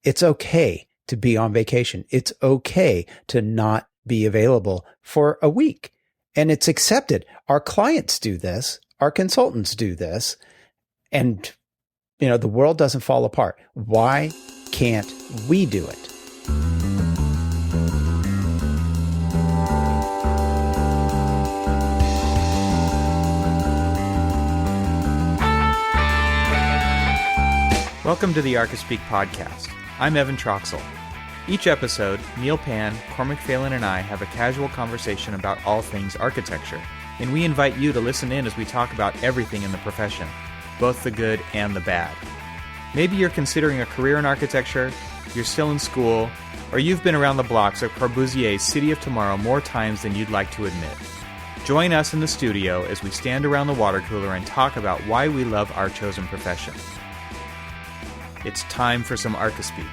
it's okay to be on vacation. It's okay to not be available for a week. And it's accepted. Our clients do this. Our consultants do this. And, the world doesn't fall apart. Why can't we do it? Welcome to the Archispeak podcast. I'm Evan Troxel. Each episode, Neil Pan, Cormac Phelan, and I have a casual conversation about all things architecture, and we invite you to listen in as we talk about everything in the profession, both the good and the bad. Maybe you're considering a career in architecture, you're still in school, or you've been around the blocks of Corbusier's City of Tomorrow more times than you'd like to admit. Join us in the studio as we stand around the water cooler and talk about why we love our chosen profession. It's time for some Archispeak.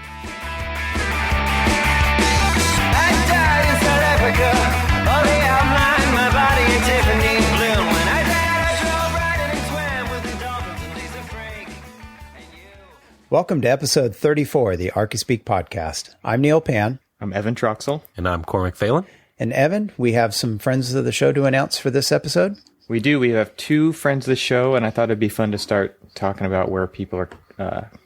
Welcome to episode 34 of the Archispeak podcast. I'm Neil Pan. I'm Evan Troxel. And I'm Cormac Phelan. And Evan, we have some friends of the show to announce for this episode. We do. We have two friends of the show, and I thought it'd be fun to start talking about where people are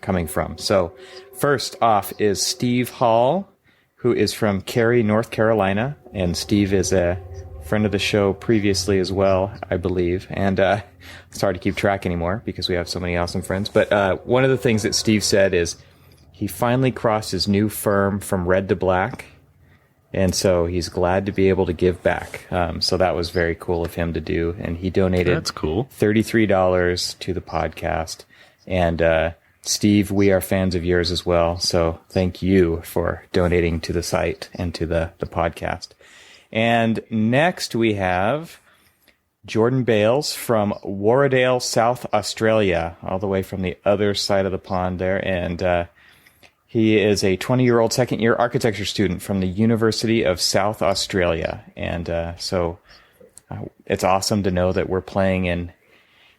coming from. So first off is Steve Hall, who is from Cary, North Carolina. And Steve is a friend of the show previously as well, I believe. And it's hard to keep track anymore because we have so many awesome friends. But one of the things that Steve said is he finally crossed his new firm from red to black. And so he's glad to be able to give back. So that was very cool of him to do. And he donated That's cool. $33 to the podcast. And Steve, we are fans of yours as well. So thank you for donating to the site and to the podcast. And next we have Jordan Bales from Warradale, South Australia, all the way from the other side of the pond there. And he is a 20-year-old second-year architecture student from the University of South Australia. And so it's awesome to know that we're playing in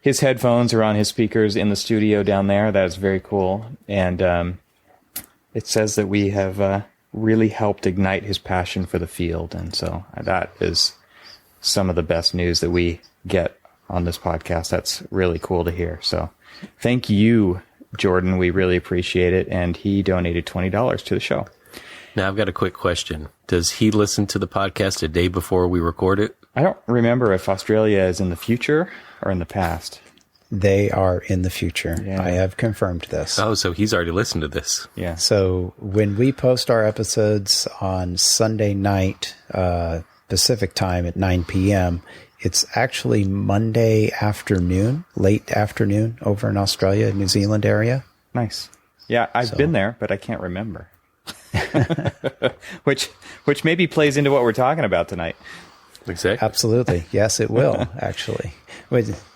his headphones are on his speakers in the studio down there. That is very cool. And it says that we have really helped ignite his passion for the field. And so that is some of the best news that we get on this podcast. That's really cool to hear. So thank you, Jordan. We really appreciate it. And he donated $20 to the show. Now, I've got a quick question. Does he listen to the podcast a day before we record it? I don't remember if Australia is in the future or in the past. They are in the future. Yeah. I have confirmed this. Oh, so he's already listened to this. Yeah. So when we post our episodes on Sunday night, Pacific time at 9 p.m., it's actually Monday afternoon, late afternoon over in Australia, New Zealand area. Nice. Yeah, I've been there, but I can't remember. which maybe plays into what we're talking about tonight. Exactly. Absolutely. Yes, it will, actually.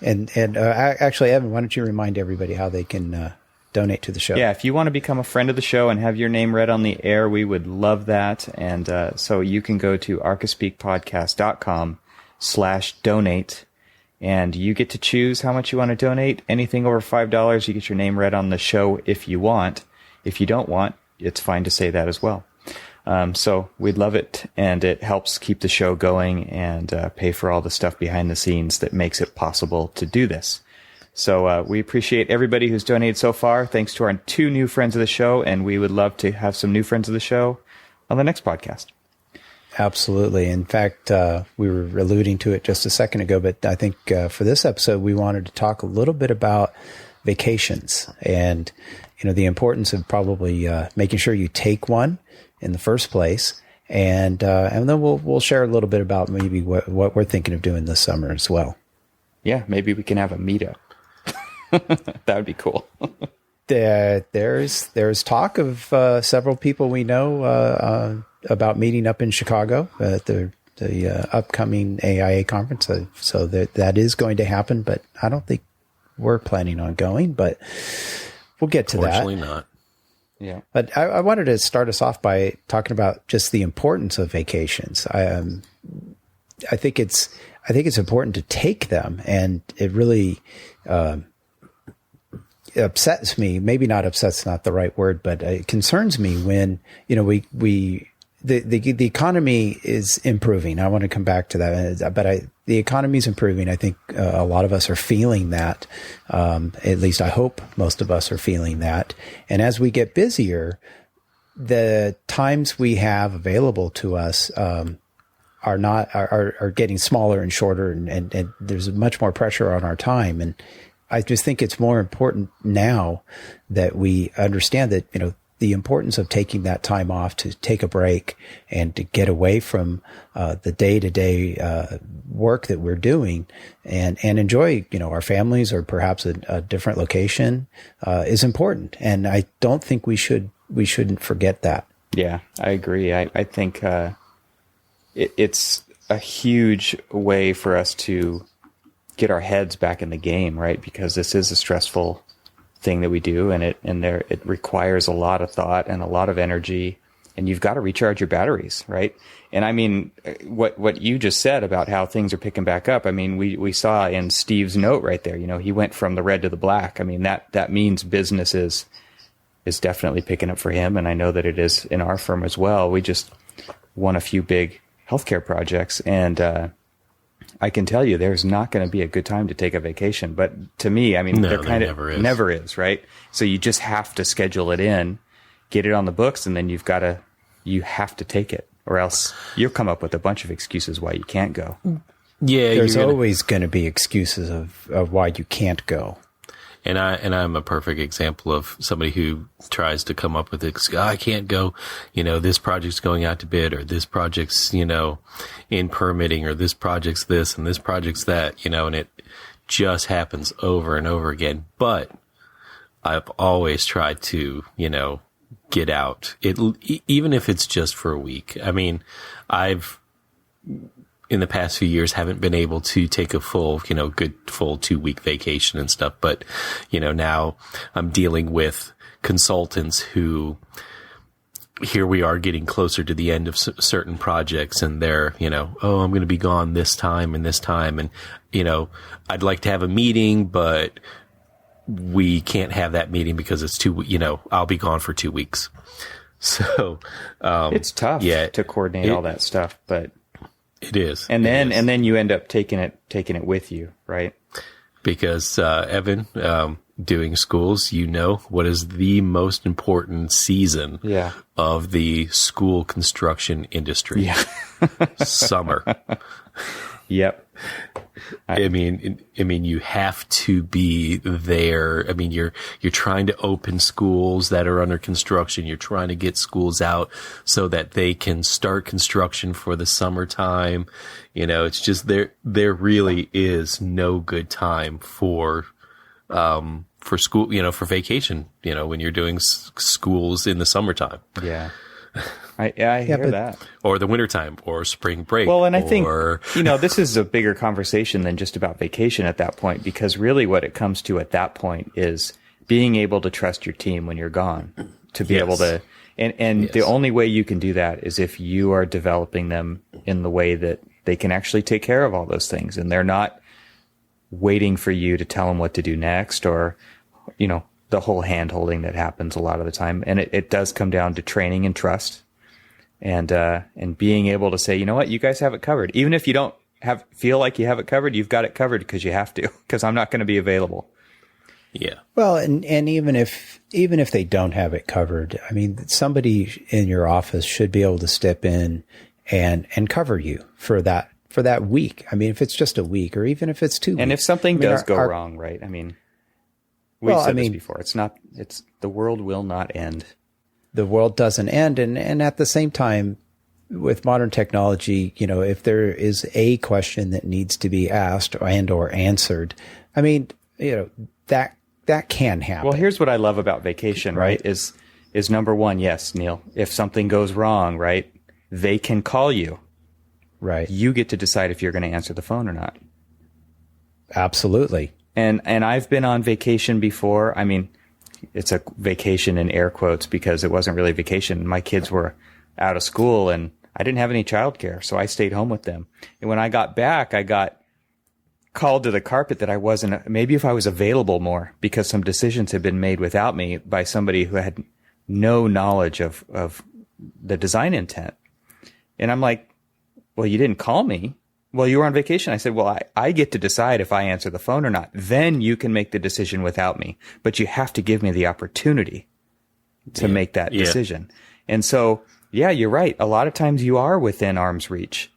And actually, Evan, why don't you remind everybody how they can donate to the show? Yeah, if you want to become a friend of the show and have your name read on the air, we would love that. And so you can go to archispeakpodcast.com/donate, and you get to choose how much you want to donate. Anything over $5, you get your name read on the show if you want. If you don't want, it's fine to say that as well. So we'd love it, and it helps keep the show going and pay for all the stuff behind the scenes that makes it possible to do this. So we appreciate everybody who's donated so far. Thanks to our two new friends of the show, and we would love to have some new friends of the show on the next podcast. Absolutely. In fact, we were alluding to it just a second ago, but I think for this episode, we wanted to talk a little bit about vacations and, the importance of probably making sure you take one in the first place. And then we'll share a little bit about maybe what we're thinking of doing this summer as well. Yeah, maybe we can have a meetup. That would be cool. There's talk of several people we know about meeting up in Chicago at the upcoming AIA conference. So that is going to happen, but I don't think we're planning on going, but we'll get to that. Fortunately not. Yeah. But I wanted to start us off by talking about just the importance of vacations. I think it's important to take them, and it really, upsets me, maybe not upsets, not the right word, but it concerns me when, the economy is improving. I want to come back to that, but the economy is improving. I think a lot of us are feeling that. At least I hope most of us are feeling that. And as we get busier, the times we have available to us are getting smaller and shorter, and there's much more pressure on our time. And I just think it's more important now that we understand that, the importance of taking that time off to take a break and to get away from the day-to-day work that we're doing and enjoy, our families or perhaps a different location is important. And I don't think we shouldn't forget that. Yeah, I agree. I think it's a huge way for us to get our heads back in the game, right? Because this is a stressful thing that we do, and it requires a lot of thought and a lot of energy, and you've got to recharge your batteries, right? And I mean, what you just said about how things are picking back up, I mean, we saw in Steve's note right there, he went from the red to the black. I mean, that means business is definitely picking up for him, and I know that it is in our firm as well. We just won a few big healthcare projects, and I can tell you there's not going to be a good time to take a vacation. But to me, I mean, there kind of never is, right? So you just have to schedule it in, get it on the books, and then you have to take it, or else you'll come up with a bunch of excuses why you can't go. Yeah. There's always going to be excuses of why you can't go. And I'm a perfect example of somebody who tries to come up with I can't go, this project's going out to bid, or this project's, in permitting, or this project's this and this project's that, and it just happens over and over again. But I've always tried to, get out even if it's just for a week. I mean, in the past few years, haven't been able to take a full, good full 2-week vacation and stuff. But, now I'm dealing with consultants who, here we are getting closer to the end of certain projects, and they're, oh, I'm going to be gone this time and this time. And, I'd like to have a meeting, but we can't have that meeting because it's I'll be gone for 2 weeks. So, it's tough to coordinate all that stuff, but it is. And then you end up taking it with you, right? Because, Evan, doing schools, what is the most important season of the school construction industry? Yeah. Summer. Yep. I mean, you have to be there. I mean, you're trying to open schools that are under construction. You're trying to get schools out so that they can start construction for the summertime. It's just there really is no good time for school, for vacation, when you're doing schools in the summertime. Yeah. I hear that. Or the wintertime, or spring break. Well, and I think, this is a bigger conversation than just about vacation at that point, because really what it comes to at that point is being able to trust your team when you're gone, to be able to, and the only way you can do that is if you are developing them in the way that they can actually take care of all those things, and they're not waiting for you to tell them what to do next, or, the whole hand holding that happens a lot of the time. And it does come down to training and trust. And being able to say, you know what, you guys have it covered. Even if you don't feel like you have it covered, you've got it covered because you have to, because I'm not going to be available. Yeah. Well, and even if they don't have it covered, I mean, somebody in your office should be able to step in and cover you for that week. I mean, if it's just a week, or even if it's 2 weeks. And if something does go wrong, right? I mean, we've said this before. The world will not end. The world doesn't end. And at the same time, with modern technology, if there is a question that needs to be asked or answered, I mean, that can happen. Well, here's what I love about vacation, right? Is number one, yes, Neil, if something goes wrong, right, they can call you. Right. You get to decide if you're going to answer the phone or not. Absolutely. And I've been on vacation before. I mean, it's a vacation in air quotes because it wasn't really vacation. My kids were out of school and I didn't have any childcare, so I stayed home with them. And when I got back, I got called to the carpet that I wasn't, maybe if I was available more because some decisions had been made without me by somebody who had no knowledge of the design intent. And I'm like, well, you didn't call me. Well, you were on vacation. I said, well, I get to decide if I answer the phone or not. Then you can make the decision without me, but you have to give me the opportunity to make that decision. And so, yeah, you're right. A lot of times you are within arm's reach.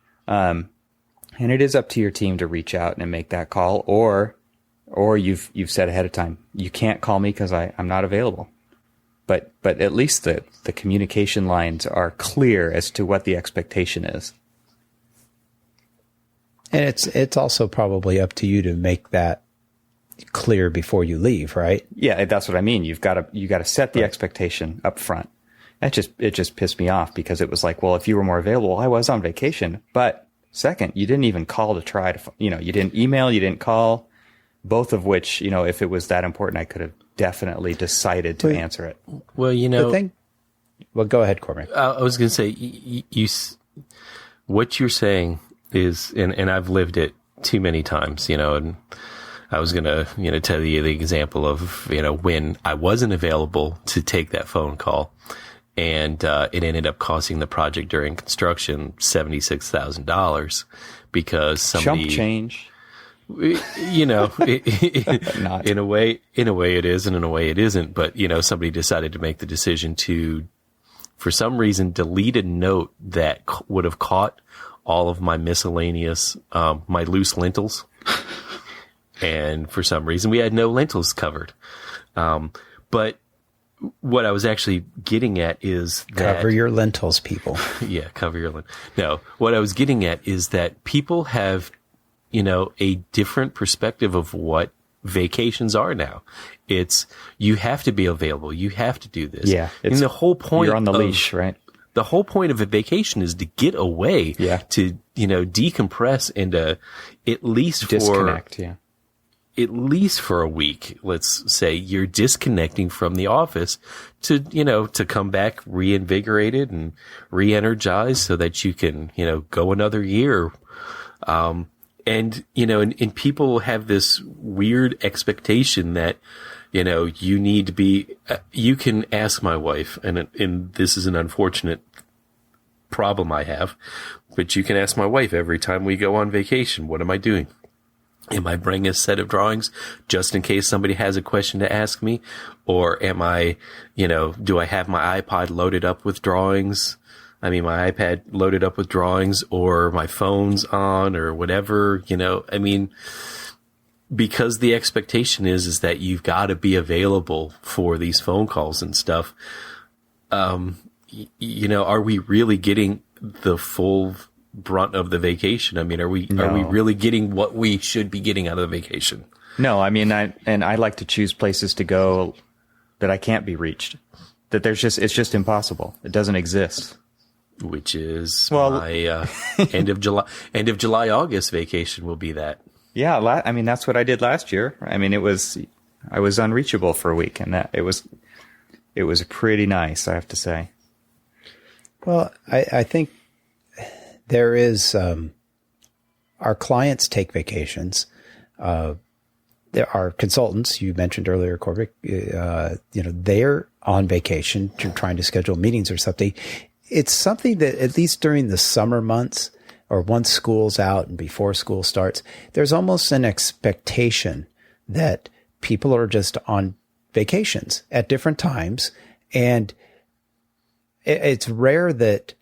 And it is up to your team to reach out and make that call, or you've said ahead of time, you can't call me because I'm not available. But at least the communication lines are clear as to what the expectation is. And it's also probably up to you to make that clear before you leave, right? Yeah, that's what I mean. You got to set the expectation up front. It just pissed me off because it was like, well, if you were more available, I was on vacation. But second, you didn't even call to try to, you didn't email, you didn't call, both of which, if it was that important, I could have definitely decided to answer it. Well, well, go ahead, Cormac. I was going to say, what you're saying is, and I've lived it too many times, and I was going to, tell you the example of, when I wasn't available to take that phone call, and it ended up costing the project during construction $76,000 because somebody chump change. In a way it is, and in a way it isn't. But somebody decided to make the decision to, for some reason, delete a note that would have caught all of my miscellaneous, my loose lentils. And for some reason we had no lentils covered. But what I was actually getting at is that... Cover your lentils, people. Yeah, cover your lentils. No, what I was getting at is that people have, a different perspective of what vacations are now. It's, you have to be available. You have to do this. Yeah. And the whole point... You're on the leash, right? The whole point of a vacation is to get away, to, decompress and to at least disconnect, at least for a week. Let's say you're disconnecting from the office to, to come back reinvigorated and re-energized so that you can, go another year. And people have this weird expectation that, you need to be, you can ask my wife, and this is an unfortunate problem I have, but you can ask my wife every time we go on vacation, what am I doing? Am I bringing a set of drawings just in case somebody has a question to ask me? Or am I, do I have my iPod loaded up with drawings? I mean, my iPad loaded up with drawings, or my phone's on, or whatever, because the expectation is that you've got to be available for these phone calls and stuff. Are we really getting the full brunt of the vacation? I mean, are we really getting what we should be getting out of the vacation? No, I mean, I like to choose places to go that I can't be reached. That it's just impossible. It doesn't exist. Which is my end of July, August vacation will be that. Yeah, I mean, that's what I did last year. I mean, I was unreachable for a week, and it was pretty nice, I have to say. Well, I think there is, our clients take vacations. There are consultants, you mentioned earlier, Corvick, they're on vacation trying to schedule meetings or something. It's something that at least during the summer months, or once school's out and before school starts, there's almost an expectation that people are just on vacations at different times. And it's rare that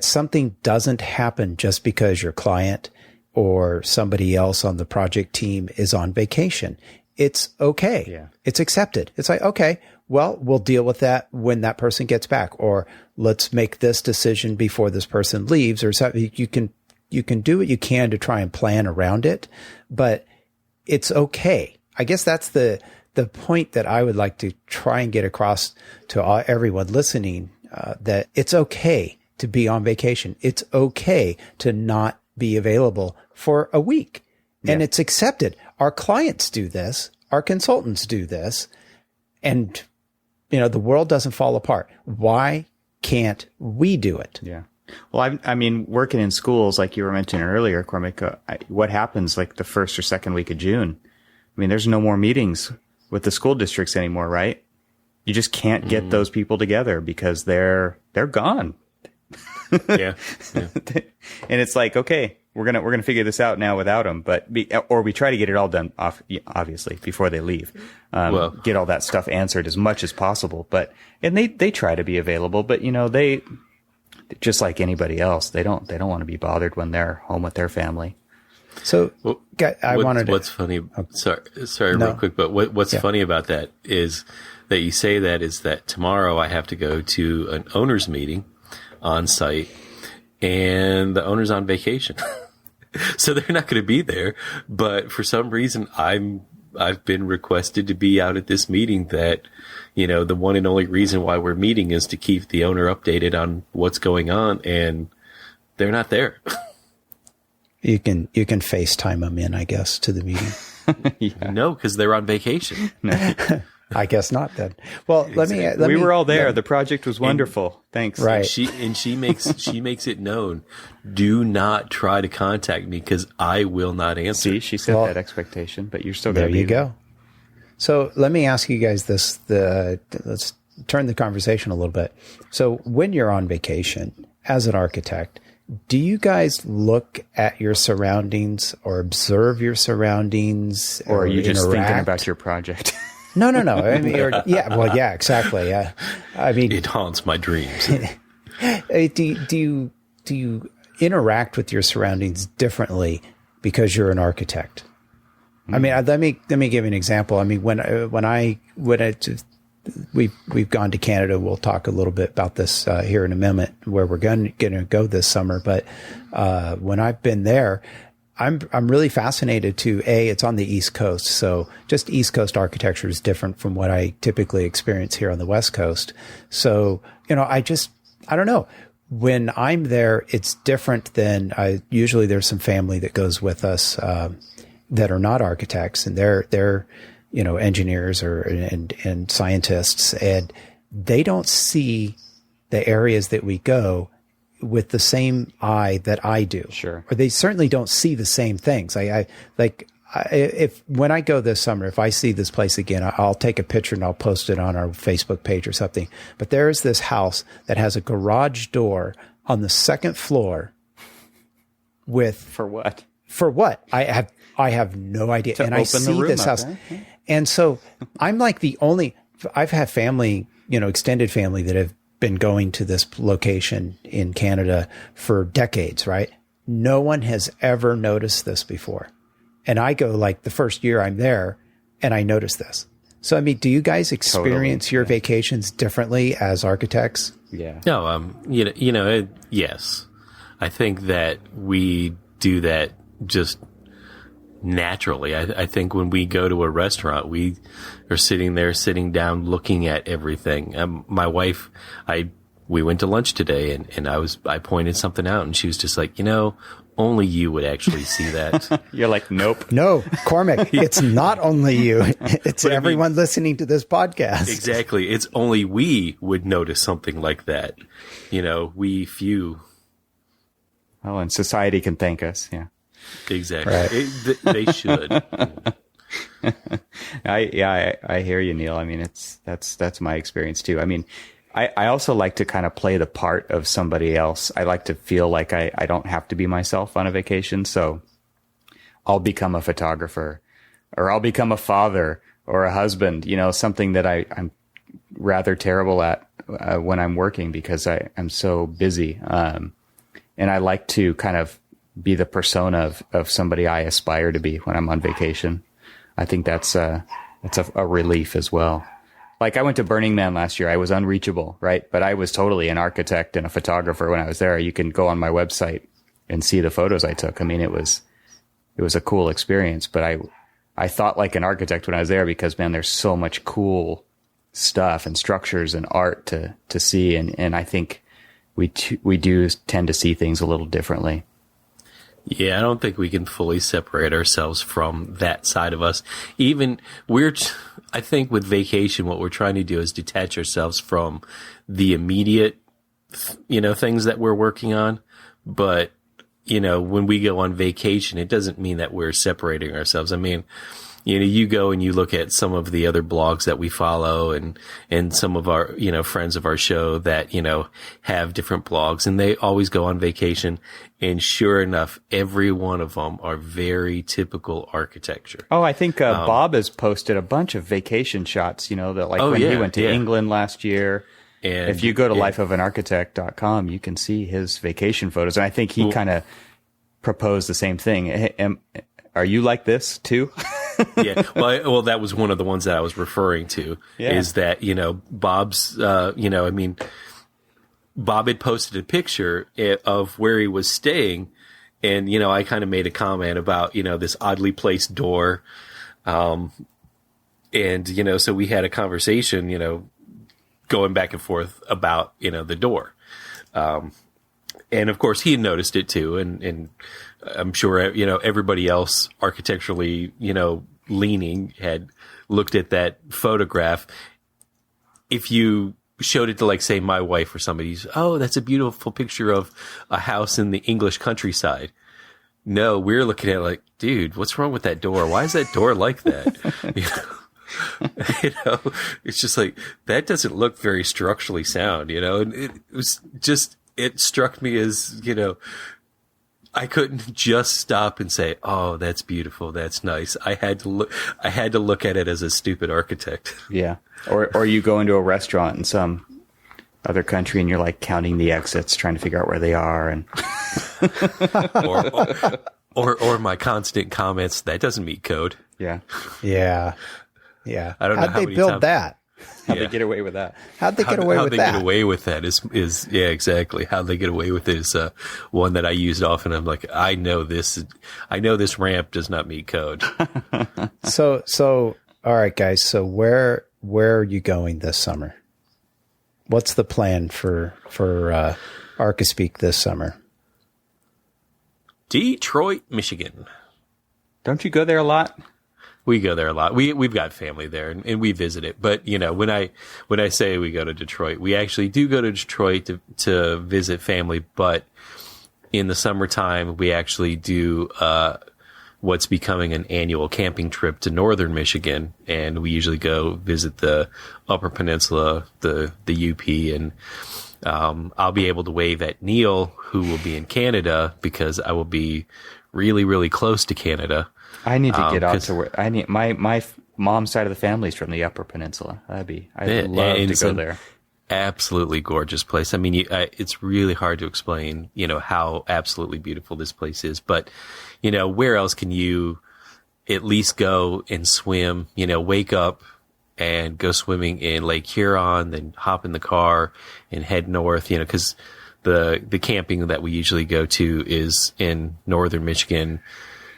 something doesn't happen just because your client or somebody else on the project team is on vacation. It's okay. Yeah. It's accepted. It's like, okay, well, we'll deal with that when that person gets back, or let's make this decision before this person leaves, or something. You can do what you can to try and plan around it, but it's okay. I guess that's the point that I would like to try and get across to everyone listening, that it's okay to be on vacation. It's okay to not be available for a week. And it's accepted. Our clients do this. Our consultants do this. And, the world doesn't fall apart. Why can't we do it? Yeah. Well, I mean, working in schools, like you were mentioning earlier, Cormac, what happens like the first or second week of June? I mean, there's no more meetings with the school districts anymore, right? You just can't get those people together because they're gone. Yeah. And it's like, okay, we're gonna figure this out now without them, or we try to get it all done off, obviously, before they leave. Get all that stuff answered as much as possible. And they try to be available, but they, just like anybody else, they don't want to be bothered when they're home with their family. So what's funny? Sorry, real quick, but what's funny about that is that you say that is that tomorrow I have to go to an owners meeting on site, and the owner's on vacation, so they're not going to be there. But for some reason, I've been requested to be out at this meeting. That the one and only reason why we're meeting is to keep the owner updated on what's going on, and they're not there. You can FaceTime them in, I guess, to the meeting. Yeah. No, because they're on vacation. No. I guess not then. Well, we were all there. The project was wonderful. Thanks. Right. She makes it known. Do not try to contact me because I will not answer. See, she set that expectation, but you're still going to be there. There you go. So let me ask you guys this. Let's turn the conversation a little bit. So when you're on vacation as an architect, do you guys look at your surroundings or observe your surroundings, or are you just interact? Thinking about your project? No. I mean, exactly. I mean, it haunts my dreams. Do you interact with your surroundings differently because you're an architect? I mean, let me give you an example. I mean, we've gone to Canada. We'll talk a little bit about this here in a minute, where we're going to go this summer. But when I've been there, I'm really fascinated to it's on the East Coast. So just East Coast architecture is different from what I typically experience here on the West Coast. So, I don't know. When I'm there, it's different than usually there's some family that goes with us, that are not architects, and they're engineers and scientists, and they don't see the areas that we go with the same eye that I do. Sure. Or they certainly don't see the same things. If when I go this summer, if I see this place again, I'll take a picture and I'll post it on our Facebook page or something. But there is this house that has a garage door on the second floor with For what? I have no idea. To and I see this house. There? And so I'm like I've had family, extended family that have been going to this location in Canada for decades, right? No one has ever noticed this before. And I go like the first year I'm there and I notice this. So, I mean, do you guys experience your vacations differently as architects? Yeah. No, yes. I think that we do that just naturally. I think when we go to a restaurant, we are sitting down, looking at everything. My wife, we went to lunch today, and I pointed something out, and she was just like, only you would actually see that. You're like, nope. No, Cormac, it's not only you. It's everyone listening to this podcast. Exactly. It's only we would notice something like that. We few. Oh, and society can thank us. Yeah. Exactly. Right. They should. I hear you, Neil. I mean, that's my experience too. I mean, I also like to kind of play the part of somebody else. I like to feel like I don't have to be myself on a vacation. So I'll become a photographer, or I'll become a father or a husband, something that I'm rather terrible at when I'm working because I'm so busy. And I like to kind of be the persona of somebody I aspire to be when I'm on vacation. I think that's a relief as well. Like I went to Burning Man last year. I was unreachable, right? But I was totally an architect and a photographer when I was there. You can go on my website and see the photos I took. I mean, it was a cool experience, but I thought like an architect when I was there because, man, there's so much cool stuff and structures and art to see. And I think we do tend to see things a little differently. Yeah, I don't think we can fully separate ourselves from that side of us. I think with vacation, what we're trying to do is detach ourselves from the immediate things that we're working on. But, when we go on vacation, it doesn't mean that we're separating ourselves. I mean, you go and you look at some of the other blogs that we follow and some of our, friends of our show that, have different blogs, and they always go on vacation. And sure enough, every one of them are very typical architecture. Oh, I think Bob has posted a bunch of vacation shots, that when he went to England last year. And if you go to lifeofanarchitect.com, you can see his vacation photos. And I think he kind of proposed the same thing. Are you like this too? Yeah. Well, that was one of the ones that I was referring to, is that, Bob's, Bob had posted a picture of where he was staying. And, I kind of made a comment about, this oddly placed door. So we had a conversation, going back and forth about, the door. And of course he had noticed it too. And I'm sure, everybody else architecturally, leaning had looked at that photograph. If you showed it to, like, say, my wife or somebody, oh, that's a beautiful picture of a house in the English countryside. No, we're looking at it like, dude, what's wrong with that door? Why is that door like that? It's just like, that doesn't look very structurally sound, and it was just, it struck me as, I couldn't just stop and say, oh, that's beautiful. That's nice. I had to look at it as a stupid architect. Yeah. Or you go into a restaurant in some other country and you're like counting the exits, trying to figure out where they are. And or my constant comments, that doesn't meet code. Yeah. Yeah. Yeah. I don't know how they build that. How'd they get away with that? How'd they get away with that? How they get away with that is yeah, exactly. How they get away with it is one that I used often. I'm like, I know this ramp does not meet code. So all right, guys. So where are you going this summer? What's the plan for Archispeak this summer? Detroit, Michigan. Don't you go there a lot? We go there a lot. We've got family there and we visit it. But, when I say we go to Detroit, we actually do go to Detroit to visit family. But in the summertime, we actually do, what's becoming an annual camping trip to northern Michigan. And we usually go visit the Upper Peninsula, the UP. And, I'll be able to wave at Neil, who will be in Canada, because I will be really, really close to Canada. I need to get out to where I need my mom's side of the family is from the Upper Peninsula. I'd love to go there. Absolutely gorgeous place. I mean, it's really hard to explain, how absolutely beautiful this place is. But, where else can you at least go and swim? Wake up and go swimming in Lake Huron, then hop in the car and head north. Because the camping that we usually go to is in northern Michigan.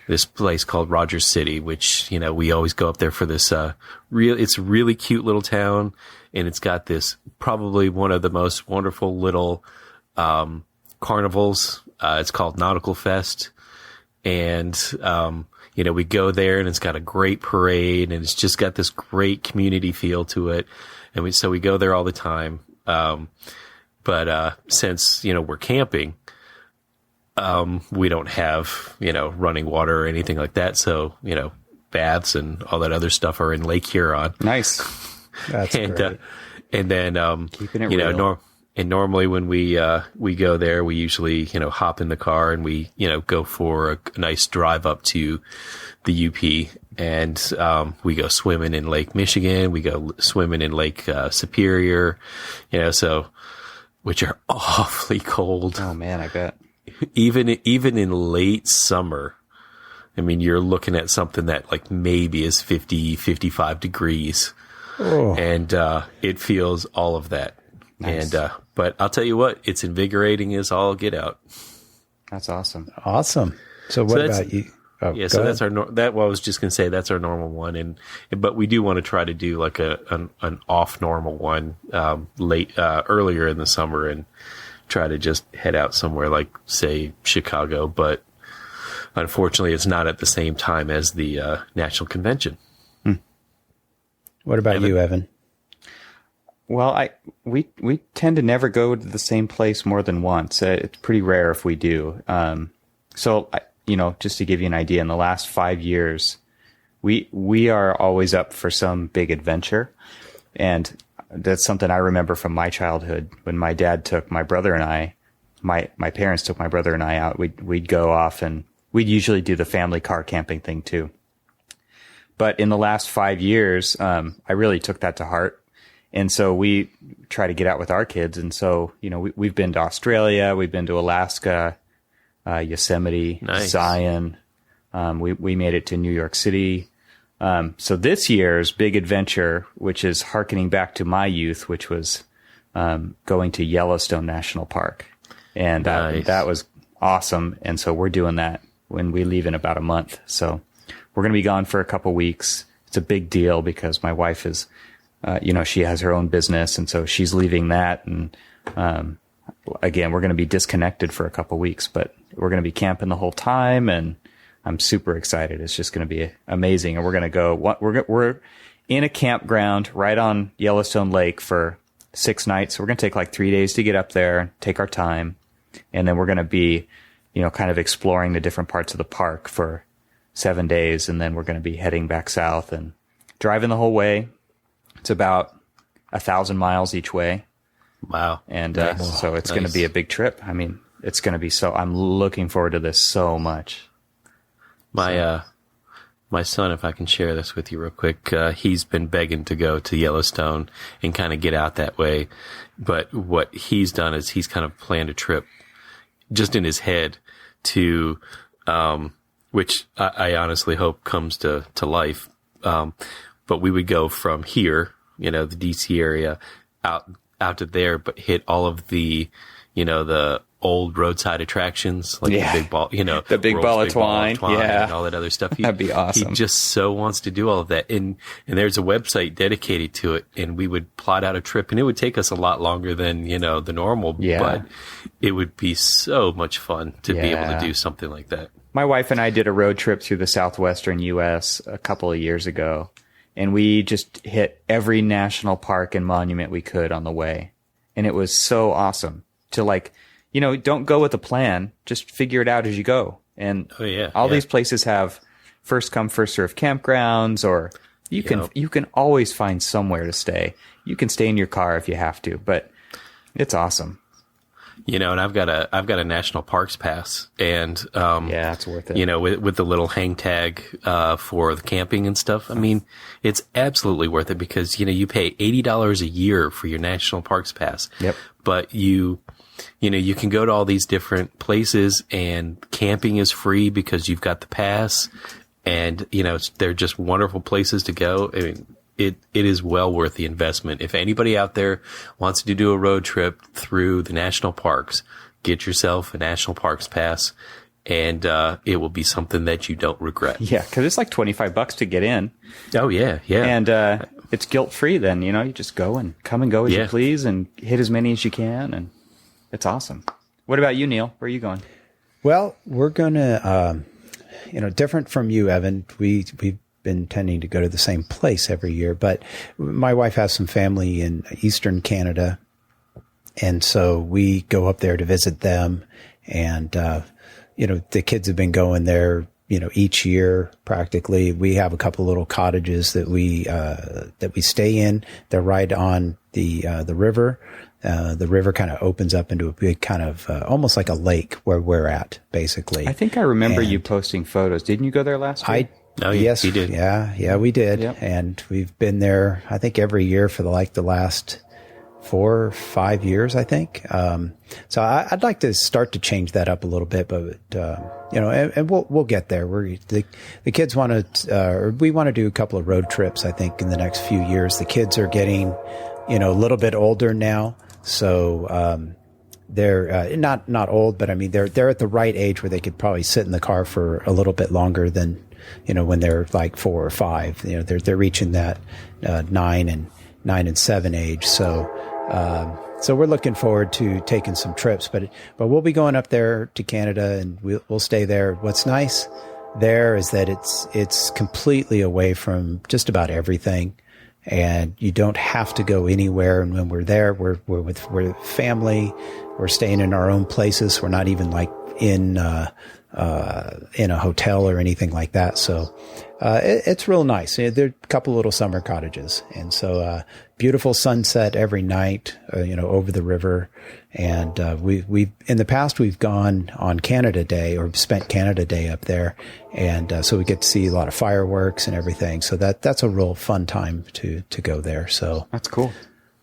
This place called Rogers City, which, we always go up there for this, it's a really cute little town. And it's got this probably one of the most wonderful little, carnivals. It's called Nautical Fest. And, we go there and it's got a great parade and it's just got this great community feel to it. And so we go there all the time. But since, we're camping, we don't have, running water or anything like that. So, baths and all that other stuff are in Lake Huron. Nice. That's great. And then, keeping it real. Normally when we go there, we usually, hop in the car and we, go for a nice drive up to the UP and, we go swimming in Lake Michigan. We go swimming in Lake, Superior, which are awfully cold. Oh man, I bet. Even in late summer, I mean, you're looking at something that like maybe is 50, 55 degrees. Oh. And, it feels all of that. Nice. And, but I'll tell you what, it's invigorating as all get out. That's awesome. Awesome. So what about you? Oh, yeah. So that's I was just going to say that's our normal one. But we do want to try to do like an off normal one, earlier in the summer and try to just head out somewhere like, say, Chicago. But unfortunately, it's not at the same time as the National Convention. What about you, Evan? Well, we tend to never go to the same place more than once. It's pretty rare if we do. Just to give you an idea, in the last 5 years, we are always up for some big adventure, and that's something I remember from my childhood when my dad took my brother and I. My parents took my brother and I out. We'd go off, and we'd usually do the family car camping thing too. But in the last 5 years, I really took that to heart. And so we try to get out with our kids. And so, we've been to Australia, we've been to Alaska, Yosemite, nice. Zion. We made it to New York City. So this year's big adventure, which is hearkening back to my youth, which was going to Yellowstone National Park. And nice. That was awesome. And so we're doing that when we leave in about a month. So we're going to be gone for a couple weeks. It's a big deal because my wife is, she has her own business. And so she's leaving that. And again, we're going to be disconnected for a couple weeks, but we're going to be camping the whole time. And I'm super excited. It's just going to be amazing. And we're going to go, we're in a campground right on Yellowstone Lake for 6 nights. So we're going to take like 3 days to get up there, take our time. And then we're going to be, kind of exploring the different parts of the park for 7 days. And then we're going to be heading back south and driving the whole way. It's about 1,000 miles each way. Wow. And Nice. so it's Nice. going to be a big trip. I mean, it's going to be I'm looking forward to this so much. My son, if I can share this with you real quick, he's been begging to go to Yellowstone and kind of get out that way. But what he's done is he's kind of planned a trip just in his head to, which I honestly hope comes to life. But we would go from here, the DC area out to there, but hit all of the, the old roadside attractions, like the big ball, the big ball of twine, and all that other stuff. That'd be awesome. He just so wants to do all of that. And there's a website dedicated to it, and we would plot out a trip, and it would take us a lot longer than, the normal, but it would be so much fun to be able to do something like that. My wife and I did a road trip through the southwestern U.S. a couple of years ago, and we just hit every national park and monument we could on the way. And it was so awesome to don't go with a plan, just figure it out as you go. And all these places have first come, first serve campgrounds, or you can always find somewhere to stay. You can stay in your car if you have to, but it's awesome. And I've got a national parks pass, and it's worth it. With the little hang tag for the camping and stuff. I mean, it's absolutely worth it because you pay $80 a year for your national parks pass. Yep. But you can go to all these different places, and camping is free because you've got the pass, and they're just wonderful places to go. I mean, it is well worth the investment. If anybody out there wants to do a road trip through the national parks, get yourself a national parks pass, and it will be something that you don't regret. Yeah, because it's like $25 to get in. Oh yeah, yeah. And it's guilt free. Then you just go and come and go as you please, and hit as many as you can, and it's awesome. What about you, Neil? Where are you going? Well, we're gonna, different from you, Evan. We've been tending to go to the same place every year, but my wife has some family in Eastern Canada, and so we go up there to visit them. And the kids have been going there, each year practically. We have a couple little cottages that we stay in. They're right on the river. The river kind of opens up into a big kind of almost like a lake where we're at, basically. I think I remember you posting photos. Didn't you go there last year? Yes, you did. Yeah, we did. Yep. And we've been there, I think, every year for the last 4 or 5 years, I think. So I'd like to start to change that up a little bit, but and we'll get there. The kids want to, we want to do a couple of road trips, I think, in the next few years. The kids are getting, a little bit older now. So, they're not old, but I mean, they're at the right age where they could probably sit in the car for a little bit longer than, when they're like 4 or 5. They're reaching that 9 and 7 age. So we're looking forward to taking some trips, but we'll be going up there to Canada, and we'll stay there. What's nice there is that it's completely away from just about everything. and you don't have to go anywhere. And when we're there, we're with family. We're staying in our own places. We're not even like in a hotel or anything like that. So it's real nice. There are a couple little summer cottages, and so beautiful sunset every night, over the river. And we in the past we've gone on Canada Day or spent Canada Day up there, and so we get to see a lot of fireworks and everything. So that's a real fun time to go there. So that's cool.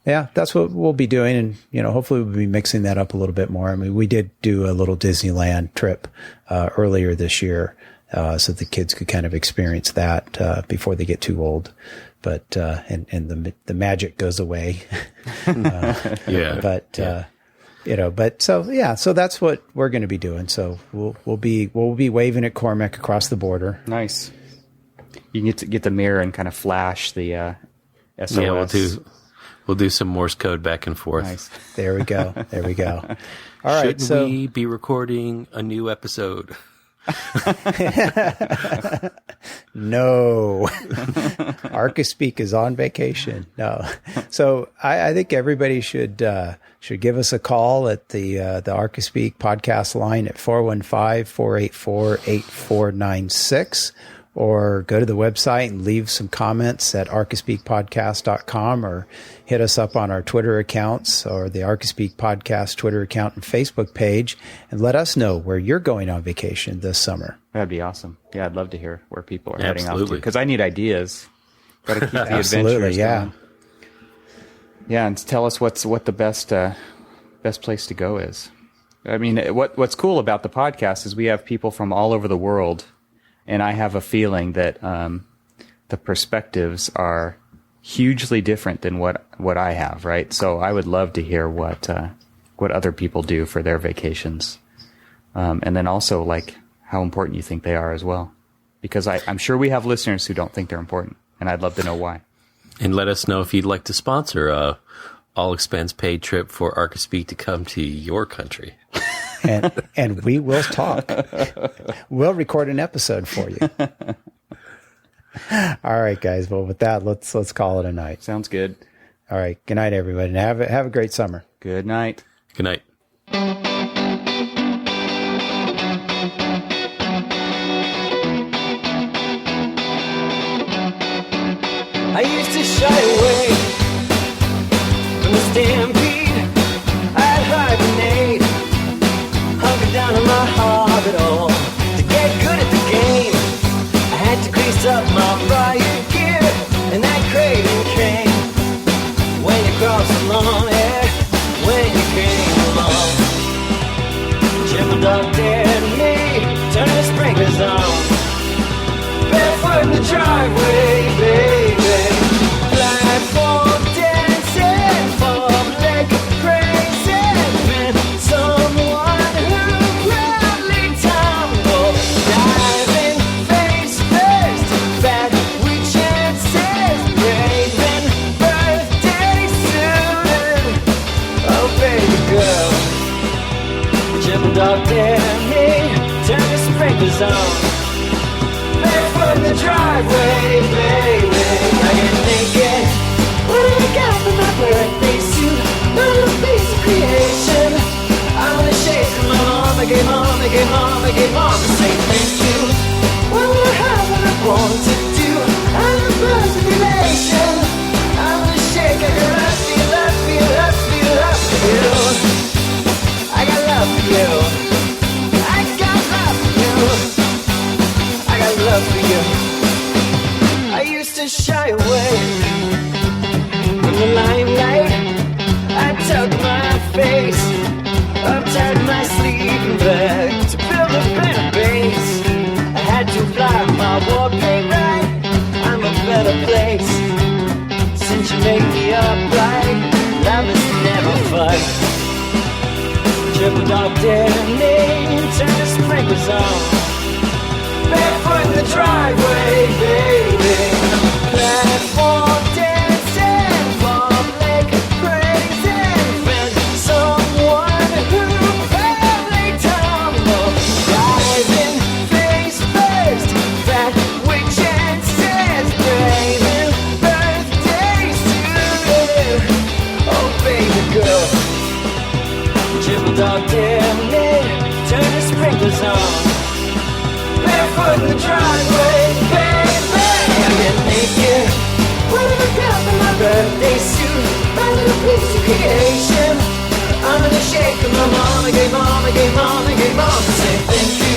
Yeah, that's what we'll be doing. And, hopefully we'll be mixing that up a little bit more. I mean, we did do a little Disneyland trip earlier this year, so the kids could kind of experience that before they get too old. But and the magic goes away. Yeah. But so that's what we're going to be doing. So we'll be waving at Cormac across the border. Nice. You can get the mirror and kind of flash the SOS. Yeah, we'll do some Morse code back and forth. Nice. There we go. All right. Should we be recording a new episode? No. Archispeak is on vacation. No. So I think everybody should give us a call at the Archispeak podcast line at 415-484-8496, or go to the website and leave some comments at archispeakpodcast.com, or hit us up on our Twitter accounts or the Archispeak Podcast Twitter account and Facebook page, and let us know where you're going on vacation this summer. That'd be awesome. Yeah, I'd love to hear where people are heading off to, Absolutely. because I need ideas. Got to keep the Absolutely, adventures yeah. going. Yeah, and tell us what the best place to go is. I mean, what's cool about the podcast is we have people from all over the world, and I have a feeling that the perspectives are hugely different than what I have, right? So I would love to hear what other people do for their vacations, and then also like how important you think they are as well, because I'm sure we have listeners who don't think they're important, and I'd love to know why. And let us know if you'd like to sponsor a all expense paid trip for Archispeak to come to your country. And we will talk. We'll record an episode for you. All right, guys. Well, with that, let's call it a night. Sounds good. All right. Good night, everybody. And have a great summer. Good night. Good night. I used to shy away from the stampede. I'd hibernate, hunker down in my hospital to get good at the game. I had to grease up my riot gear, and that craving came when you crossed along, yeah, when you came along. Jim and Dog dared me, turn the sprinklers on, barefoot in the driveway, baby. Platform dancing, form like a crazy man. Someone who proudly tumbled, diving face first, fat with chances, braving birthday suited. Oh baby girl, Jim and Dog dare me, turn the sprinklers on, barefoot in the driveway, baby. I get naked when I got for my birthday suit, my little piece of creation. I'm gonna shake my mom, I gave mom to say thank you. When we're having what I want to do, I'm a perfect relation. I'm gonna shake, I got love for you, love for you, love for you, love for you. I got love for you. I got love for you. I got love for you. I used to shy away from the limelight. I tucked my face up tight in my sleeping bag to build a better base. I had to fly my war paint right. I'm a better place since you made me upright. Love is never fight. Triple Dog dare me, turn the sprinklers on, barefoot in the driveway, baby. Platform dancing, form like a crazy fan. Someone who proudly tumbled, diving face first, fat with chances, braving birthday Dribble dog damn near, turn the sprinklers on. Barefoot in the driveway, baby. I get naked, wearing a cup in my birthday suit. My little piece of creation. I'm gonna shake my mama, gay mama, gay mama, gay mama. Say thank you.